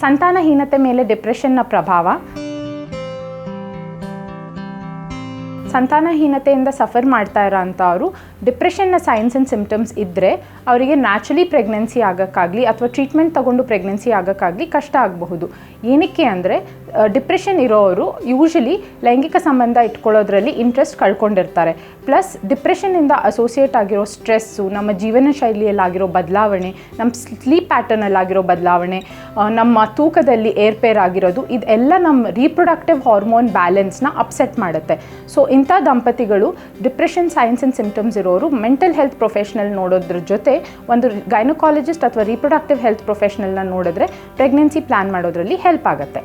ಸಂತಾನಹೀನತೆ ಮೇಲೆ ಡಿಪ್ರೆಷನ್ನ ಪ್ರಭಾವ. ಸಂತಾನಹೀನತೆಯಿಂದ ಸಫರ್ ಮಾಡ್ತಾ ಇರೋಂಥವ್ರು ಡಿಪ್ರೆಷನ್ನ ಸೈನ್ಸ್ ಆ್ಯಂಡ್ ಸಿಂಪ್ಟಮ್ಸ್ ಇದ್ದರೆ ಅವರಿಗೆ ನ್ಯಾಚುರಲಿ ಪ್ರೆಗ್ನೆನ್ಸಿ ಆಗೋಕ್ಕಾಗಲಿ ಅಥವಾ ಟ್ರೀಟ್ಮೆಂಟ್ ತೊಗೊಂಡು ಪ್ರೆಗ್ನೆನ್ಸಿ ಆಗೋಕ್ಕಾಗಲಿ ಕಷ್ಟ ಆಗಬಹುದು. ಏನಕ್ಕೆ ಅಂದರೆ ಡಿಪ್ರೆಷನ್ ಇರೋರು ಯೂಶಲಿ ಲೈಂಗಿಕ ಸಂಬಂಧ ಇಟ್ಕೊಳ್ಳೋದ್ರಲ್ಲಿ ಇಂಟ್ರೆಸ್ಟ್ ಕಳ್ಕೊಂಡಿರ್ತಾರೆ. ಪ್ಲಸ್ ಡಿಪ್ರೆಷನ್ನಿಂದ ಅಸೋಸಿಯೇಟ್ ಆಗಿರೋ ಸ್ಟ್ರೆಸ್ಸು, ನಮ್ಮ ಜೀವನ ಶೈಲಿಯಲ್ಲಾಗಿರೋ ಬದಲಾವಣೆ, ನಮ್ಮ ಸ್ಲೀಪ್ ಪ್ಯಾಟರ್ನಲ್ಲಾಗಿರೋ ಬದಲಾವಣೆ, ನಮ್ಮ ತೂಕದಲ್ಲಿ ಏರ್ಪೇರ್ ಆಗಿರೋದು, ಇದೆಲ್ಲ ನಮ್ಮ ರೀಪ್ರೊಡಕ್ಟಿವ್ ಹಾರ್ಮೋನ್ ಬ್ಯಾಲೆನ್ಸ್ನ ಅಪ್ಸೆಟ್ ಮಾಡುತ್ತೆ. ಸೊ ಇಂಥ ದಂಪತಿಗಳು ಡಿಪ್ರೆಷನ್ ಸೈನ್ಸ್ ಆ್ಯಂಡ್ ಸಿಂಪ್ಟಮ್ಸ್ ಇರೋರು ಮೆಂಟಲ್ ಹೆಲ್ತ್ ಪ್ರೊಫೆಷ್ನಲ್ ನೋಡೋದ್ರ ಜೊತೆ ಒಂದು ಗೈನಕಾಲಜಿಸ್ಟ್ ಅಥವಾ ರೀಪ್ರೊಡಕ್ಟಿವ್ ಹೆಲ್ತ್ ಪ್ರೊಫೆಷ್ನಲ್ನ ನೋಡಿದ್ರೆ ಪ್ರೆಗ್ನೆನ್ಸಿ ಪ್ಲ್ಯಾನ್ ಮಾಡೋದ್ರಲ್ಲಿ ಹೆಲ್ಪ್ ಆಗುತ್ತೆ.